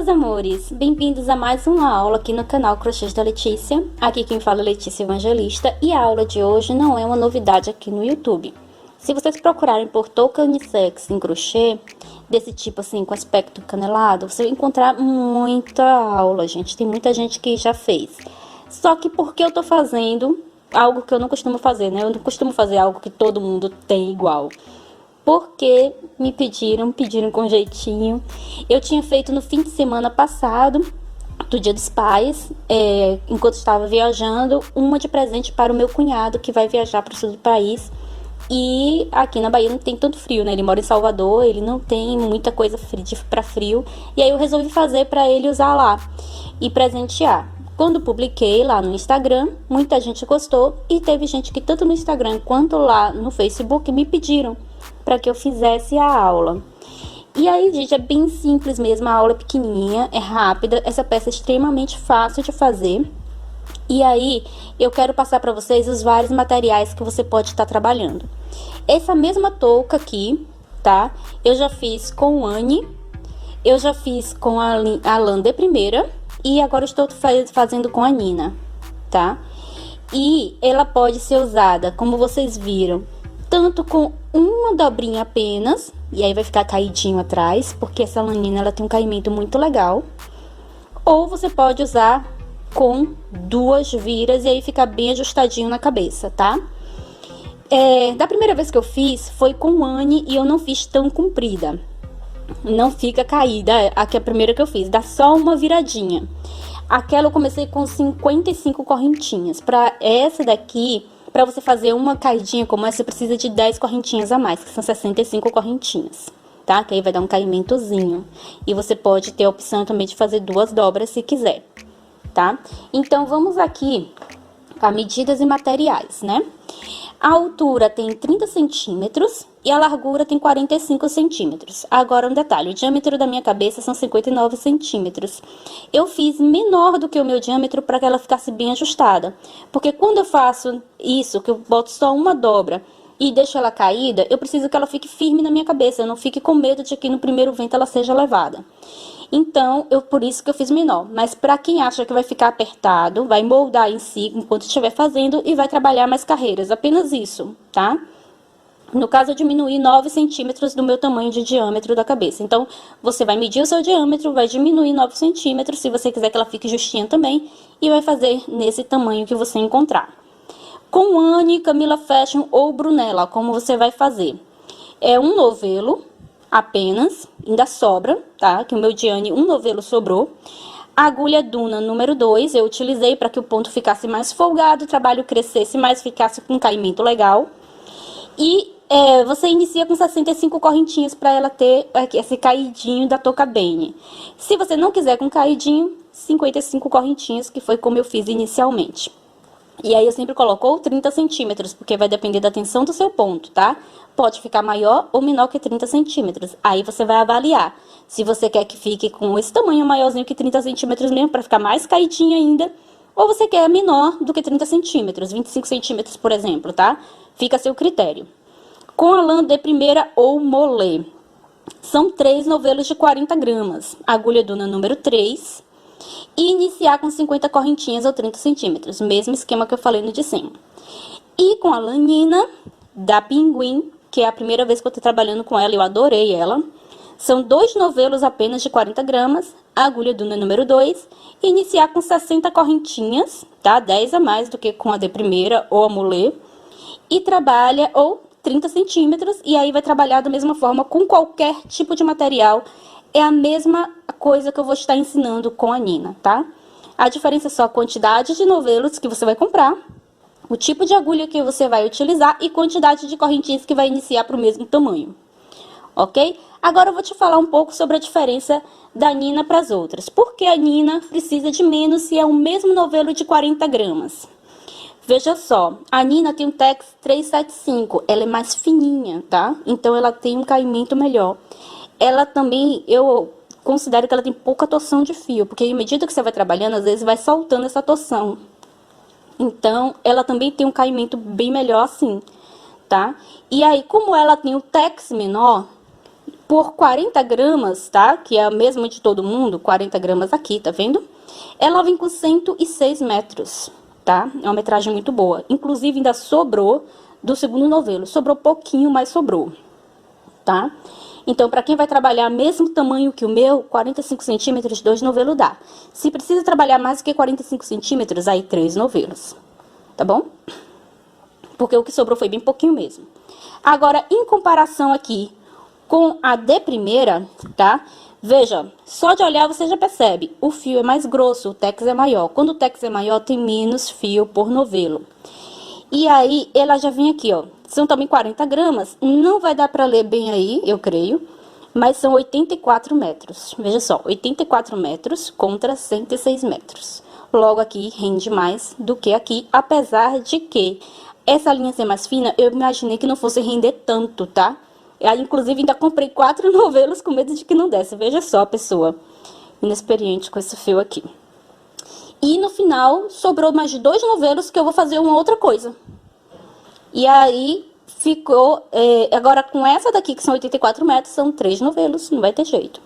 meus amores, bem-vindos a mais uma aula aqui no canal Crochês da Letícia. Aqui quem fala é Letícia Evangelista e a aula de hoje não é uma novidade aqui no YouTube. Se vocês procurarem por touca unissex em crochê, desse tipo assim, com aspecto canelado, você vai encontrar muita aula, gente. Tem muita gente que já fez. Só que porque eu tô fazendo algo que eu não costumo fazer, né? Eu não costumo fazer algo que todo mundo tem igual. Porque me pediram com jeitinho. Eu tinha feito no fim de semana passado, do Dia dos Pais, enquanto estava viajando, uma de presente para o meu cunhado, que vai viajar para o sul do país. E aqui na Bahia não tem tanto frio, né? Ele mora em Salvador, ele não tem muita coisa para frio. E aí eu resolvi fazer para ele usar lá e presentear. Quando publiquei lá no Instagram, muita gente gostou e teve gente que tanto no Instagram quanto lá no Facebook me pediram para que eu fizesse a aula. E aí, gente, é bem simples mesmo, a aula é pequenininha, é rápida, essa peça é extremamente fácil de fazer. E aí, eu quero passar para vocês os vários materiais que você pode estar trabalhando. Essa mesma touca aqui, tá? Eu já fiz com Anne, eu já fiz com a lã de primeira e agora estou fazendo com a Nina, tá? E ela pode ser usada, como vocês viram, tanto com uma dobrinha apenas, e aí vai ficar caidinho atrás, porque essa lanina ela tem um caimento muito legal. Ou você pode usar com duas viras e aí fica bem ajustadinho na cabeça, tá? Da primeira vez que eu fiz, foi com Anne e eu não fiz tão comprida. Não fica caída, aqui é a primeira que eu fiz, dá só uma viradinha. Aquela eu comecei com 55 correntinhas. Pra essa daqui, para você fazer uma caidinha como essa, você precisa de 10 correntinhas a mais, que são 65 correntinhas, tá? Que aí vai dar um caimentozinho. E você pode ter a opção também de fazer duas dobras se quiser, tá? Então, vamos aqui a medidas e materiais, né? A altura tem 30 centímetros e a largura tem 45 centímetros. Agora, um detalhe, o diâmetro da minha cabeça são 59 centímetros. Eu fiz menor do que o meu diâmetro para que ela ficasse bem ajustada. Porque quando eu faço isso, que eu boto só uma dobra e deixo ela caída, eu preciso que ela fique firme na minha cabeça. Eu não fique com medo de que no primeiro vento ela seja levada. Então, por isso que eu fiz menor. Mas para quem acha que vai ficar apertado, vai moldar em si enquanto estiver fazendo e vai trabalhar mais carreiras. Apenas isso, tá? No caso, eu diminuí 9 centímetros do meu tamanho de diâmetro da cabeça. Então, você vai medir o seu diâmetro, vai diminuir 9 centímetros, se você quiser que ela fique justinha também, e vai fazer nesse tamanho que você encontrar. Com Anne, Camila Fashion ou Brunella, como você vai fazer? É um novelo apenas, ainda sobra, tá? Que o meu de Anne, um novelo sobrou. A agulha Duna número 2, eu utilizei para que o ponto ficasse mais folgado, o trabalho crescesse mais, ficasse com um caimento legal. E você inicia com 65 correntinhas para ela ter esse caidinho da touca Bene. Se você não quiser com caidinho, 55 correntinhas, que foi como eu fiz inicialmente. E aí eu sempre coloco 30 centímetros, porque vai depender da tensão do seu ponto, tá? Pode ficar maior ou menor que 30 centímetros. Aí você vai avaliar se você quer que fique com esse tamanho maiorzinho que 30 centímetros mesmo, para ficar mais caidinho ainda. Ou você quer menor do que 30 centímetros, 25 centímetros, por exemplo, tá? Fica a seu critério. Com a lã de primeira ou molê. São 3 novelos de 40 gramas. Agulha Duna número 3. E iniciar com 50 correntinhas ou 30 centímetros. Mesmo esquema que eu falei no de cima. E com a lanina da Pinguim, que é a primeira vez que eu tô trabalhando com ela, eu adorei ela. São 2 novelos apenas de 40 gramas. A agulha Duna número 2. E iniciar com 60 correntinhas, tá? 10 a mais do que com a de primeira ou a molê. E trabalha, ou 30 centímetros, e aí vai trabalhar da mesma forma com qualquer tipo de material. É a mesma coisa que eu vou estar ensinando com a Nina, tá? A diferença é só a quantidade de novelos que você vai comprar, o tipo de agulha que você vai utilizar e quantidade de correntinhas que vai iniciar para o mesmo tamanho, ok? Agora eu vou te falar um pouco sobre a diferença da Nina para as outras. Porque a Nina precisa de menos se é o mesmo novelo de 40 gramas. Veja só, a Nina tem um Tex 375, ela é mais fininha, tá? Então, ela tem um caimento melhor. Ela também, eu considero que ela tem pouca torção de fio, porque à medida que você vai trabalhando, às vezes vai soltando essa torção. Então, ela também tem um caimento bem melhor assim, tá? E aí, como ela tem um Tex menor, por 40 gramas, tá? Que é a mesma de todo mundo, 40 gramas aqui, tá vendo? Ela vem com 106 metros, tá? É uma metragem muito boa. Inclusive, ainda sobrou do segundo novelo. Sobrou pouquinho, mas sobrou, tá? Então, para quem vai trabalhar mesmo tamanho que o meu, 45 centímetros, 2 novelos dá. Se precisa trabalhar mais do que 45 centímetros, aí 3 novelos, tá bom? Porque o que sobrou foi bem pouquinho mesmo. Agora, em comparação aqui com a de primeira, tá? Veja, só de olhar você já percebe. O fio é mais grosso, o tex é maior. Quando o tex é maior, tem menos fio por novelo. E aí, ela já vem aqui, ó. São também 40 gramas. Não vai dar pra ler bem aí, eu creio. Mas são 84 metros. Veja só, 84 metros contra 106 metros. Logo aqui, rende mais do que aqui. Apesar de que essa linha ser mais fina, eu imaginei que não fosse render tanto, tá? Aí, inclusive, ainda comprei 4 novelos com medo de que não desse. Veja só, pessoa inexperiente com esse fio aqui. E no final, sobrou mais de 2 novelos que eu vou fazer uma outra coisa. E aí, ficou... agora, com essa daqui, que são 84 metros, são 3 novelos. Não vai ter jeito.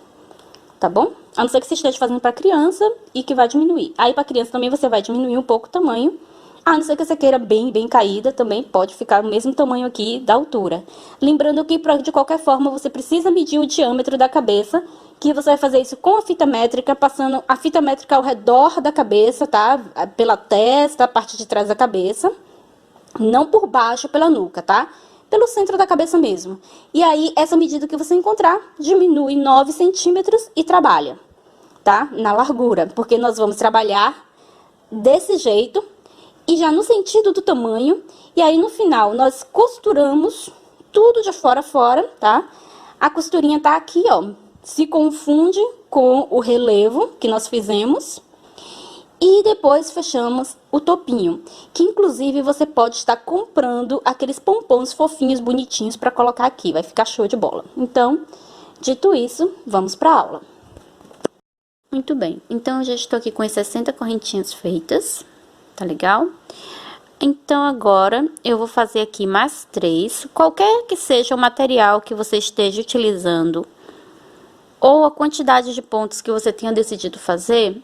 Tá bom? A não ser que você esteja fazendo pra criança e que vai diminuir. Aí, pra criança também, você vai diminuir um pouco o tamanho. A não ser que você queira bem caída, também pode ficar o mesmo tamanho aqui da altura. Lembrando que, de qualquer forma, você precisa medir o diâmetro da cabeça, que você vai fazer isso com a fita métrica, passando a fita métrica ao redor da cabeça, tá? Pela testa, a parte de trás da cabeça. Não por baixo, pela nuca, tá? Pelo centro da cabeça mesmo. E aí, essa medida que você encontrar, diminui 9 centímetros e trabalha, tá? Na largura, porque nós vamos trabalhar desse jeito. E já no sentido do tamanho, e aí no final nós costuramos tudo de fora a fora, tá? A costurinha tá aqui, ó, se confunde com o relevo que nós fizemos. E depois fechamos o topinho, que inclusive você pode estar comprando aqueles pompons fofinhos, bonitinhos para colocar aqui, vai ficar show de bola. Então, dito isso, vamos pra aula. Muito bem, então eu já estou aqui com as 60 correntinhas feitas. Tá legal? Então, agora, eu vou fazer aqui mais 3. Qualquer que seja o material que você esteja utilizando, ou a quantidade de pontos que você tenha decidido fazer,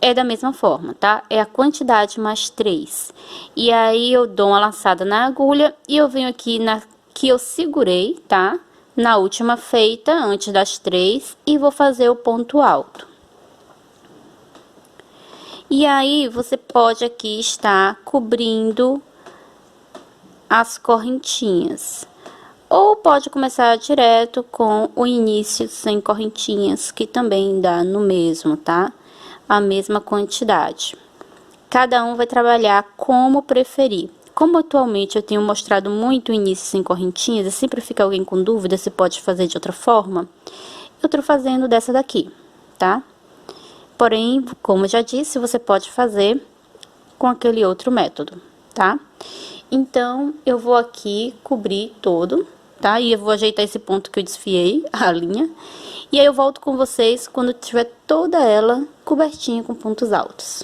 é da mesma forma, tá? É a quantidade mais 3. E aí, eu dou uma laçada na agulha e eu venho aqui na que eu segurei, tá? Na última feita, antes das 3, e vou fazer o ponto alto. E aí, você pode aqui estar cobrindo as correntinhas. Ou pode começar direto com o início sem correntinhas, que também dá no mesmo, tá? A mesma quantidade. Cada um vai trabalhar como preferir. Como atualmente eu tenho mostrado muito o início sem correntinhas, e sempre fica alguém com dúvida se pode fazer de outra forma, eu tô fazendo dessa daqui, tá? Porém, como eu já disse, você pode fazer com aquele outro método, tá? Então, eu vou aqui cobrir todo, tá? E eu vou ajeitar esse ponto que eu desfiei, a linha. E aí, eu volto com vocês quando tiver toda ela cobertinha com pontos altos.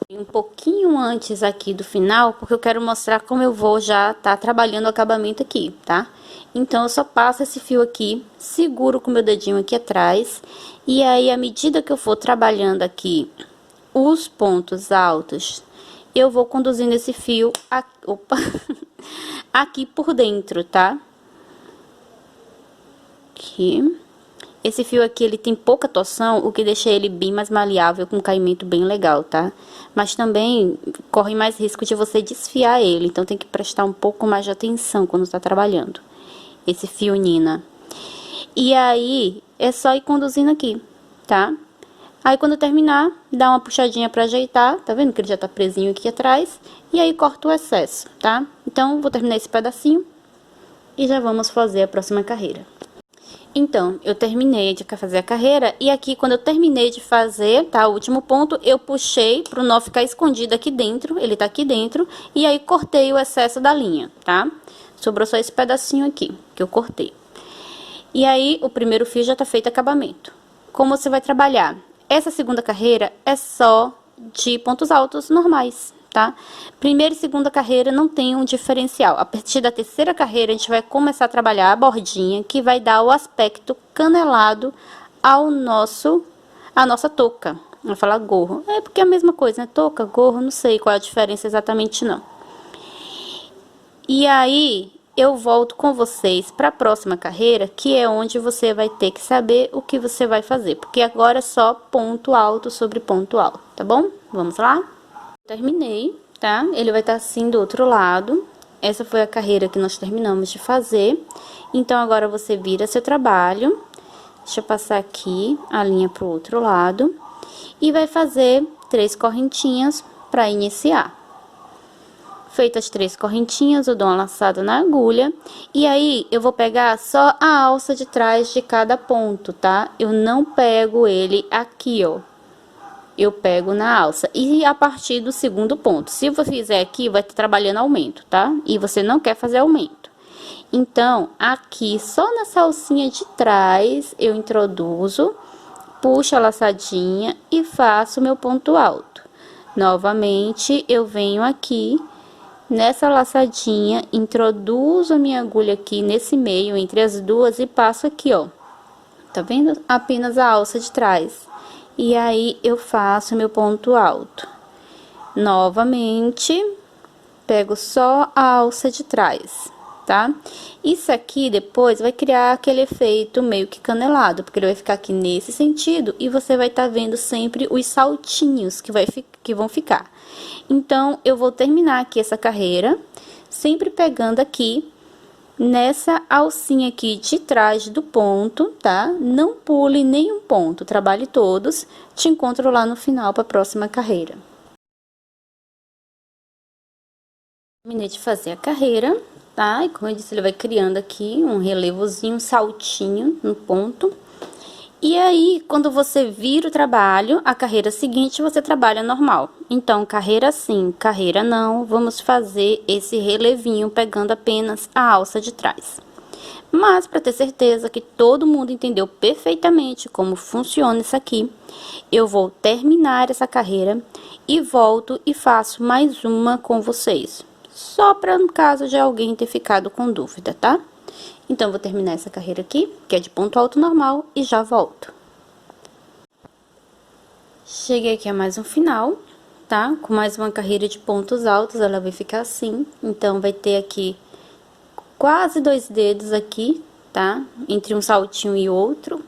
Um pouquinho antes aqui do final, porque eu quero mostrar como eu vou já tá trabalhando o acabamento aqui, tá? Então, eu só passo esse fio aqui, seguro com o meu dedinho aqui atrás, e aí, à medida que eu for trabalhando aqui os pontos altos, eu vou conduzindo esse fio aqui por dentro, tá? Aqui. Esse fio aqui, ele tem pouca torção, o que deixa ele bem mais maleável, com um caimento bem legal, tá? Mas também corre mais risco de você desfiar ele, então tem que prestar um pouco mais de atenção quando tá trabalhando esse fio Nina. E aí, é só ir conduzindo aqui, tá? Aí, quando terminar, dá uma puxadinha pra ajeitar, tá vendo que ele já tá presinho aqui atrás? E aí, corta o excesso, tá? Então, vou terminar esse pedacinho e já vamos fazer a próxima carreira. Então, eu terminei de fazer a carreira e aqui, quando eu terminei de fazer, tá, o último ponto, eu puxei pro nó ficar escondido aqui dentro, ele tá aqui dentro, e aí cortei o excesso da linha, tá? Sobrou só esse pedacinho aqui, que eu cortei. E aí, o primeiro fio já tá feito acabamento. Como você vai trabalhar? Essa segunda carreira é só de pontos altos normais, tá? Primeira e segunda carreira não tem um diferencial. A partir da terceira carreira, a gente vai começar a trabalhar a bordinha, que vai dar o aspecto canelado à nossa touca. Vou falar gorro. É porque é a mesma coisa, né? Touca, gorro, não sei qual é a diferença exatamente, não. E aí, eu volto com vocês para a próxima carreira, que é onde você vai ter que saber o que você vai fazer. Porque agora é só ponto alto sobre ponto alto, tá bom? Vamos lá? Terminei, tá? Ele vai estar assim do outro lado. Essa foi a carreira que nós terminamos de fazer. Então, agora você vira seu trabalho. Deixa eu passar aqui a linha pro outro lado. E vai fazer 3 correntinhas para iniciar. Feitas 3 correntinhas, eu dou uma laçada na agulha. E aí, eu vou pegar só a alça de trás de cada ponto, tá? Eu não pego ele aqui, ó. Eu pego na alça. E a partir do segundo ponto. Se você fizer aqui, vai estar trabalhando aumento, tá? E você não quer fazer aumento. Então, aqui, só nessa alcinha de trás, eu introduzo, puxo a laçadinha e faço meu ponto alto. Novamente, eu venho aqui nessa laçadinha, introduzo a minha agulha aqui nesse meio, entre as duas, e passo aqui, ó. Tá vendo? Apenas a alça de trás. E aí, eu faço meu ponto alto. Novamente, pego só a alça de trás, tá? Isso aqui, depois, vai criar aquele efeito meio que canelado, porque ele vai ficar aqui nesse sentido, e você vai estar vendo sempre os saltinhos que vão ficar. Então, eu vou terminar aqui essa carreira, sempre pegando aqui nessa alcinha aqui de trás do ponto, tá? Não pule nenhum ponto, trabalhe todos. Te encontro lá no final para a próxima carreira. Terminei de fazer a carreira, tá? E como eu disse, ele vai criando aqui um relevozinho, um saltinho no ponto. E aí, quando você vira o trabalho, a carreira seguinte você trabalha normal. Então, carreira sim, carreira não, vamos fazer esse relevinho pegando apenas a alça de trás. Mas, para ter certeza que todo mundo entendeu perfeitamente como funciona isso aqui, eu vou terminar essa carreira e volto e faço mais uma com vocês. Só para no caso de alguém ter ficado com dúvida, tá? Então, vou terminar essa carreira aqui, que é de ponto alto normal, e já volto. Cheguei aqui a mais um final, tá? Com mais uma carreira de pontos altos, ela vai ficar assim. Então, vai ter aqui quase 2 dedos aqui, tá? Entre um saltinho e outro.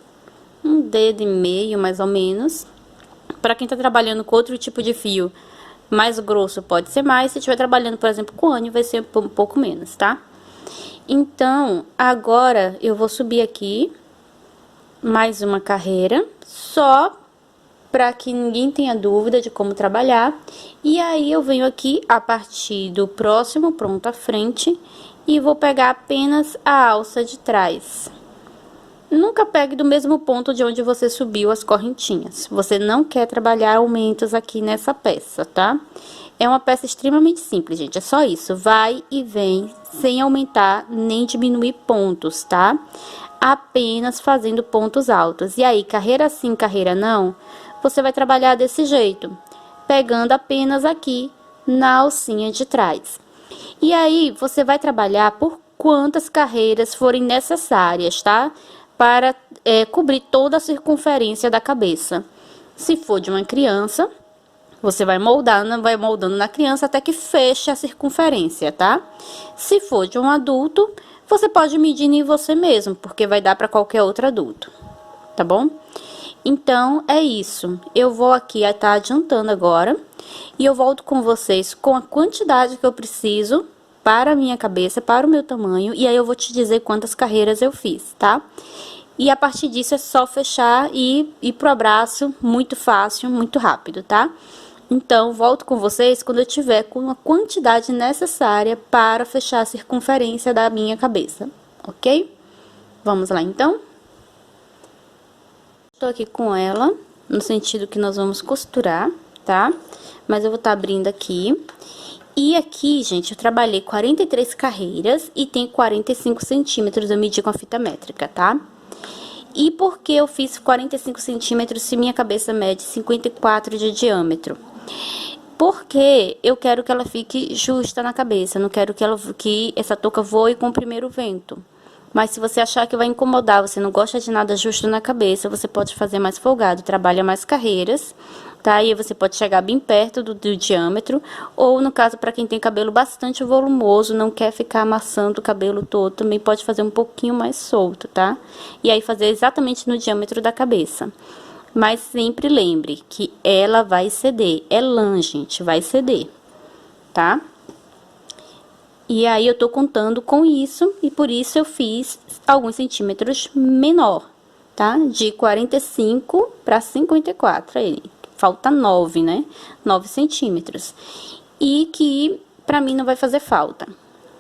1 dedo e meio, mais ou menos. Para quem tá trabalhando com outro tipo de fio mais grosso, pode ser mais. Se estiver trabalhando, por exemplo, com ânio, vai ser um pouco menos, tá? Então, agora eu vou subir aqui mais uma carreira, só para que ninguém tenha dúvida de como trabalhar. E aí, eu venho aqui a partir do próximo ponto à frente e vou pegar apenas a alça de trás. Nunca pegue do mesmo ponto de onde você subiu as correntinhas. Você não quer trabalhar aumentos aqui nessa peça, tá? É uma peça extremamente simples, gente. É só isso. Vai e vem, sem aumentar nem diminuir pontos, tá? Apenas fazendo pontos altos. E aí, carreira sim, carreira não, você vai trabalhar desse jeito. Pegando apenas aqui na alcinha de trás. E aí, você vai trabalhar por quantas carreiras forem necessárias, tá? Para cobrir toda a circunferência da cabeça. Se for de uma criança, você vai moldando na criança até que feche a circunferência, tá? Se for de um adulto, você pode medir em você mesmo, porque vai dar para qualquer outro adulto, tá bom? Então, é isso. Eu vou aqui estar adiantando agora, e eu volto com vocês com a quantidade que eu preciso para a minha cabeça, para o meu tamanho, e aí eu vou te dizer quantas carreiras eu fiz, tá? E a partir disso é só fechar e ir pro abraço, muito fácil, muito rápido, tá? Então, volto com vocês quando eu tiver com a quantidade necessária para fechar a circunferência da minha cabeça, ok? Vamos lá, então? Estou aqui com ela, no sentido que nós vamos costurar, tá? Mas eu vou estar abrindo aqui. E aqui, gente, eu trabalhei 43 carreiras e tem 45 centímetros, eu medi com a fita métrica, tá? E por que eu fiz 45 centímetros se minha cabeça mede 54 de diâmetro? Porque eu quero que ela fique justa na cabeça, não quero que essa touca voe com o primeiro vento. Mas se você achar que vai incomodar, você não gosta de nada justo na cabeça, você pode fazer mais folgado, trabalha mais carreiras, tá? E você pode chegar bem perto do diâmetro, ou no caso, para quem tem cabelo bastante volumoso, não quer ficar amassando o cabelo todo, também pode fazer um pouquinho mais solto, tá? E aí fazer exatamente no diâmetro da cabeça. Mas sempre lembre que ela vai ceder, é lã, gente, vai ceder, tá? E aí, eu tô contando com isso, e por isso eu fiz alguns centímetros menor, tá? De 45 para 54, aí. Falta 9, né? 9 centímetros. E que, pra mim, não vai fazer falta.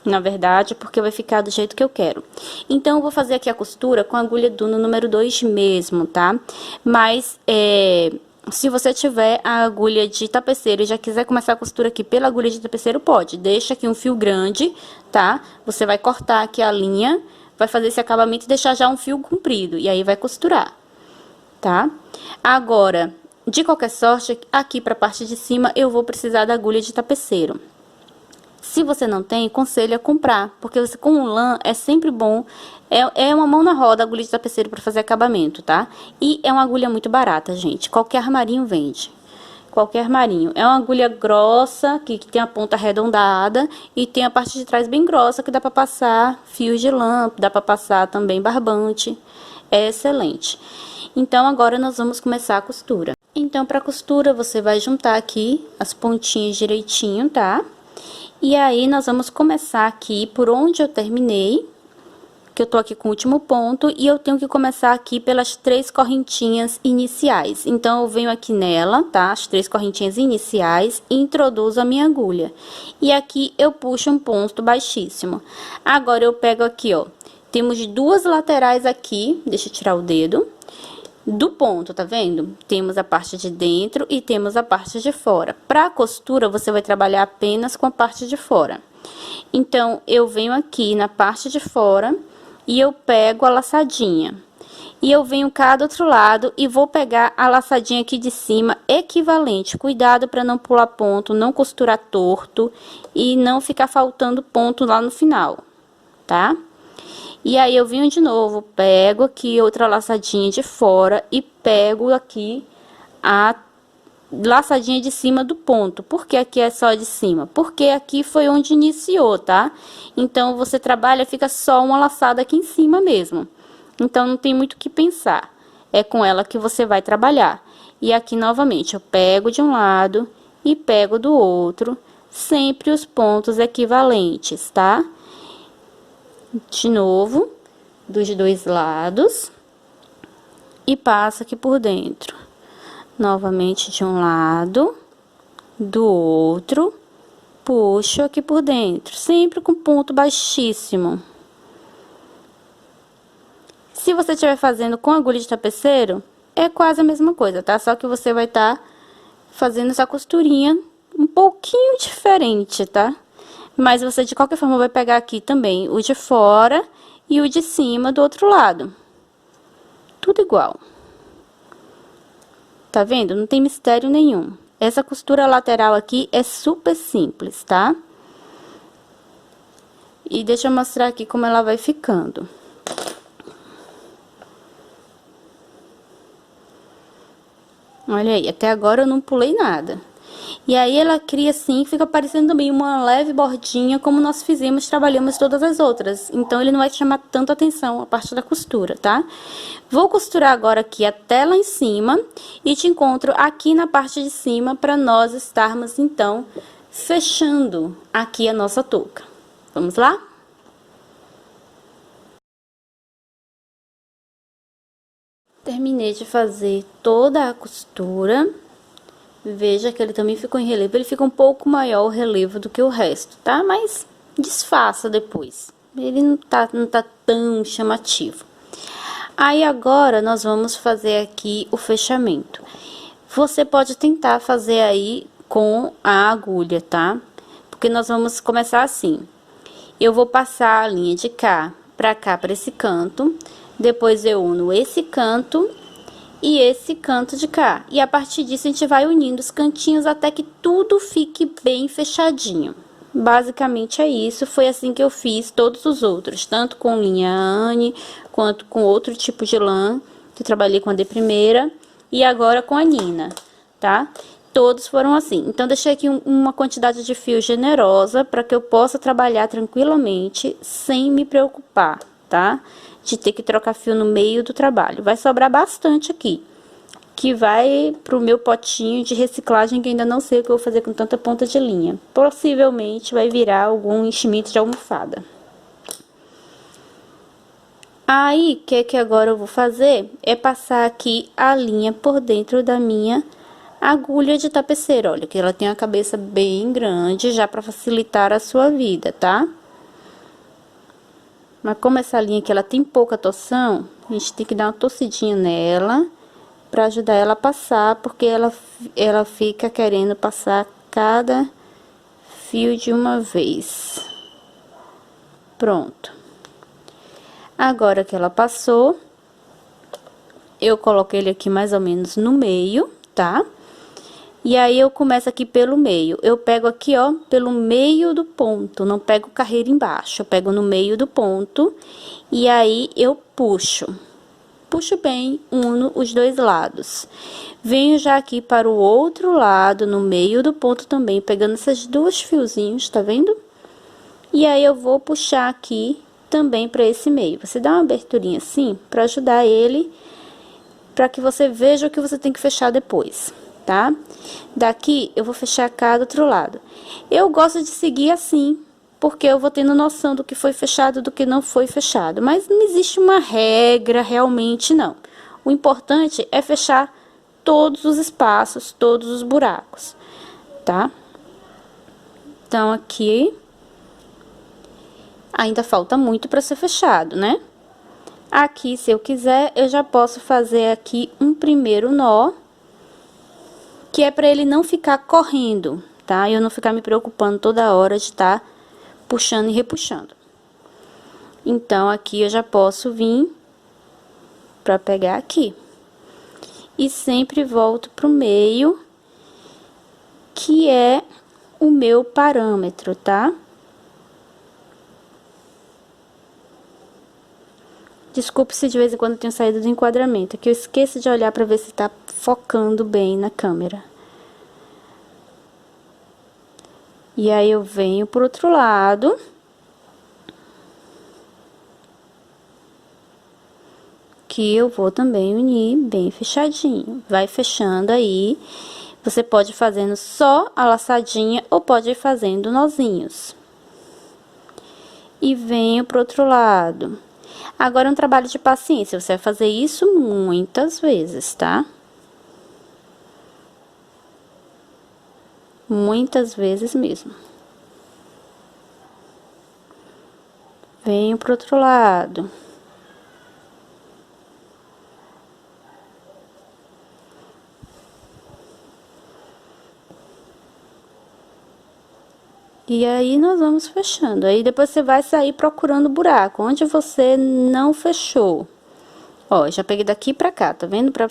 Na verdade, porque vai ficar do jeito que eu quero. Então, eu vou fazer aqui a costura com a agulha Duno número 2 mesmo, tá? Mas, se você tiver a agulha de tapeceiro e já quiser começar a costura aqui pela agulha de tapeceiro, pode. Deixa aqui um fio grande, tá? Você vai cortar aqui a linha, vai fazer esse acabamento e deixar já um fio comprido. E aí, vai costurar, tá? Agora, de qualquer sorte, aqui pra parte de cima, eu vou precisar da agulha de tapeceiro. Se você não tem, aconselho a comprar, porque você com o lã é sempre bom. É uma mão na roda a agulha de tapeceiro para fazer acabamento, tá? E é uma agulha muito barata, gente. Qualquer armarinho vende. Qualquer armarinho. É uma agulha grossa, que tem a ponta arredondada, e tem a parte de trás bem grossa, que dá para passar fios de lã, dá para passar também barbante. É excelente. Então, agora nós vamos começar a costura. Então, para costura, você vai juntar aqui as pontinhas direitinho, tá? E aí, nós vamos começar aqui por onde eu terminei, que eu tô aqui com o último ponto, e eu tenho que começar aqui pelas 3 correntinhas iniciais. Então, eu venho aqui nela, tá? As 3 correntinhas iniciais, e introduzo a minha agulha. E aqui, eu puxo um ponto baixíssimo. Agora, eu pego aqui, ó, temos 2 laterais aqui, deixa eu tirar o dedo. Do ponto, tá vendo? Temos a parte de dentro e temos a parte de fora. Pra costura, você vai trabalhar apenas com a parte de fora. Então, eu venho aqui na parte de fora e eu pego a laçadinha. E eu venho cá do outro lado e vou pegar a laçadinha aqui de cima equivalente. Cuidado para não pular ponto, não costurar torto e não ficar faltando ponto lá no final, tá? E aí, eu venho de novo, pego aqui outra laçadinha de fora e pego aqui a laçadinha de cima do ponto. Por que aqui é só de cima? Porque aqui foi onde iniciou, tá? Então, você trabalha, fica só uma laçada aqui em cima mesmo. Então, não tem muito o que pensar. É com ela que você vai trabalhar. E aqui, novamente, eu pego de um lado e pego do outro, sempre os pontos equivalentes, tá? De novo, dos 2 lados, e passo aqui por dentro. Novamente de um lado, do outro, puxo aqui por dentro, sempre com ponto baixíssimo. Se você estiver fazendo com agulha de tapeceiro, é quase a mesma coisa, tá? Só que você vai estar fazendo essa costurinha um pouquinho diferente, tá? Mas você, de qualquer forma, vai pegar aqui também o de fora e o de cima do outro lado. Tudo igual. Tá vendo? Não tem mistério nenhum. Essa costura lateral aqui é super simples, tá? E deixa eu mostrar aqui como ela vai ficando. Olha aí, até agora eu não pulei nada. E aí, ela cria assim, fica parecendo também uma leve bordinha, como nós fizemos, trabalhamos todas as outras. Então, ele não vai chamar tanto atenção a parte da costura, tá? Vou costurar agora aqui até lá em cima e te encontro aqui na parte de cima para nós estarmos, então, fechando aqui a nossa touca. Vamos lá? Terminei de fazer toda a costura. Veja que ele também ficou em relevo, ele fica um pouco maior o relevo do que o resto, tá? Mas disfarça depois, ele não tá tão chamativo. Aí, agora, nós vamos fazer aqui o fechamento. Você pode tentar fazer aí com a agulha, tá? Porque nós vamos começar assim. Eu vou passar a linha de cá, pra esse canto, depois eu uno esse canto e esse canto de cá. E a partir disso a gente vai unindo os cantinhos até que tudo fique bem fechadinho. Basicamente é isso, foi assim que eu fiz todos os outros, tanto com linha Anne, quanto com outro tipo de lã, que eu trabalhei com a de primeira, e agora com a Nina, tá? Todos foram assim. Então, deixei aqui uma quantidade de fio generosa, para que eu possa trabalhar tranquilamente, sem me preocupar, tá? De ter que trocar fio no meio do trabalho. Vai sobrar bastante aqui, que vai pro meu potinho de reciclagem, que ainda não sei o que eu vou fazer com tanta ponta de linha. Possivelmente vai virar algum enchimento de almofada. Aí, o que agora eu vou fazer? É passar aqui a linha por dentro da minha agulha de tapeceira. Olha, que ela tem a cabeça bem grande, já para facilitar a sua vida, tá? Mas como essa linha aqui, ela tem pouca torção, a gente tem que dar uma torcidinha nela, para ajudar ela a passar, porque ela fica querendo passar cada fio de uma vez. Pronto. Agora que ela passou, eu coloquei ele aqui mais ou menos no meio, tá? E aí, eu começo aqui pelo meio. Eu pego aqui, ó, pelo meio do ponto, não pego carreira embaixo, eu pego no meio do ponto, e aí eu puxo. Puxo bem, uno os dois lados. Venho já aqui para o outro lado, no meio do ponto também, pegando esses dois fiozinhos, tá vendo? E aí, eu vou puxar aqui também para esse meio. Você dá uma aberturinha assim, para ajudar ele, para que você veja o que você tem que fechar depois, tá? Daqui, eu vou fechar cá do outro lado. Eu gosto de seguir assim, porque eu vou tendo noção do que foi fechado, do que não foi fechado. Mas não existe uma regra, realmente, não. O importante é fechar todos os espaços, todos os buracos, tá? Então, aqui, ainda falta muito para ser fechado, né? Aqui, se eu quiser, eu já posso fazer aqui um primeiro nó, que é para ele não ficar correndo, tá? Eu não ficar me preocupando toda hora de estar puxando e repuxando. Então, aqui eu já posso vir para pegar aqui. E sempre volto pro meio, que é o meu parâmetro, tá? Desculpe se de vez em quando eu tenho saído do enquadramento, que eu esqueço de olhar para ver se tá focando bem na câmera. E aí, eu venho pro outro lado. Que eu vou também unir bem fechadinho. Vai fechando aí. Você pode ir fazendo só a laçadinha ou pode ir fazendo nozinhos. E venho pro outro lado. Agora, é um trabalho de paciência. Você vai fazer isso muitas vezes, tá? Muitas vezes mesmo. Venho pro outro lado. E aí, nós vamos fechando. Aí, depois você vai sair procurando buraco, onde você não fechou. Ó, já peguei daqui pra cá, tá vendo? Pra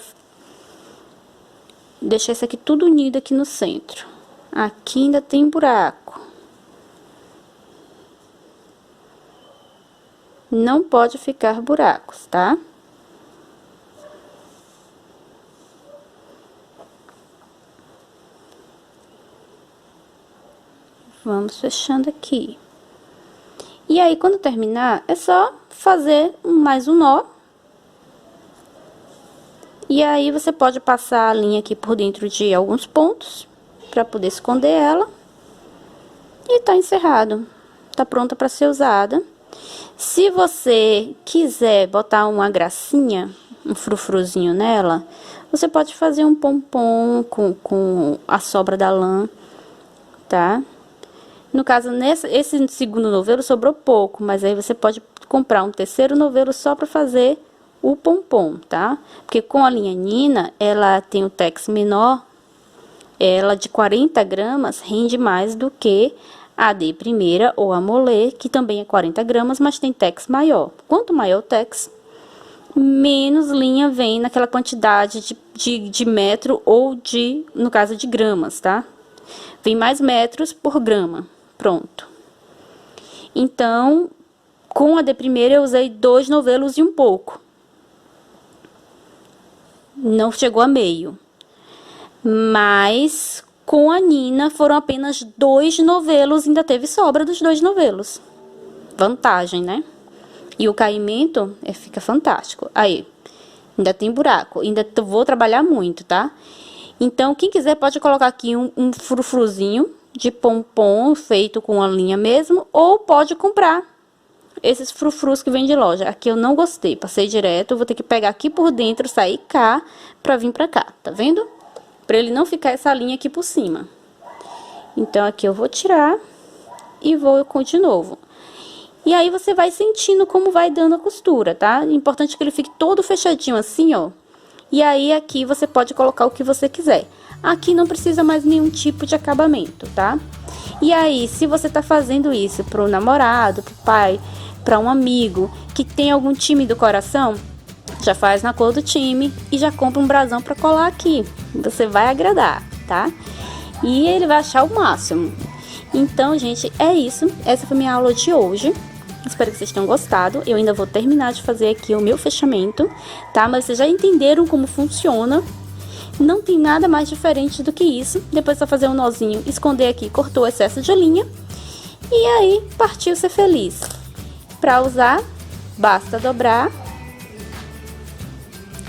deixar isso aqui tudo unido aqui no centro. Aqui ainda tem buraco. Não pode ficar buracos, tá? Vamos fechando aqui. E aí, quando terminar, é só fazer mais um nó. E aí, você pode passar a linha aqui por dentro de alguns pontos, pra poder esconder ela. E tá encerrado. Tá pronta pra ser usada. Se você quiser botar uma gracinha, um frufruzinho nela, você pode fazer um pompom com a sobra da lã, tá? No caso, esse segundo novelo sobrou pouco, mas aí você pode comprar um terceiro novelo só para fazer o pompom, tá? Porque com a linha Nina, ela tem o tex menor, ela de 40 gramas rende mais do que a de primeira ou a molê, que também é 40 gramas, mas tem tex maior. Quanto maior o tex, menos linha vem naquela quantidade de metro ou no caso de gramas, tá? Vem mais metros por grama. Pronto. Então, com a de primeira eu usei 2 novelos e um pouco. Não chegou a meio. Mas com a Nina foram apenas 2 novelos, ainda teve sobra dos 2 novelos. Vantagem, né? E o caimento fica fantástico. Aí, ainda tem buraco, ainda vou trabalhar muito, tá? Então, quem quiser pode colocar aqui um frufruzinho de pompom feito com a linha mesmo, ou pode comprar esses frufrus que vem de loja. Aqui eu não gostei, passei direto, vou ter que pegar aqui por dentro, sair cá, pra vir pra cá, tá vendo? Pra ele não ficar essa linha aqui por cima. Então, aqui eu vou tirar e vou de novo. E aí, você vai sentindo como vai dando a costura, tá? Importante que ele fique todo fechadinho assim, ó. E aí, aqui você pode colocar o que você quiser. Aqui não precisa mais nenhum tipo de acabamento, tá? E aí, se você tá fazendo isso pro namorado, pro pai, pra um amigo que tem algum time do coração, já faz na cor do time e já compra um brasão pra colar aqui. Você vai agradar, tá? E ele vai achar o máximo. Então, gente, é isso. Essa foi minha aula de hoje. Espero que vocês tenham gostado. Eu ainda vou terminar de fazer aqui o meu fechamento, tá? Mas vocês já entenderam como funciona. Não tem nada mais diferente do que isso. Depois é só fazer um nozinho, esconder aqui, cortou o excesso de linha. E aí, partiu ser feliz. Para usar, basta dobrar.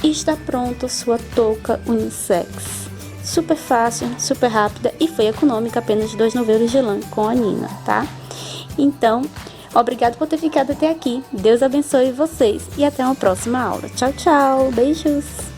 E está pronto sua touca unissex. Super fácil, super rápida e foi econômica, apenas 2 novelos de lã com a Nina, tá? Então, obrigado por ter ficado até aqui. Deus abençoe vocês e até uma próxima aula. Tchau, tchau. Beijos.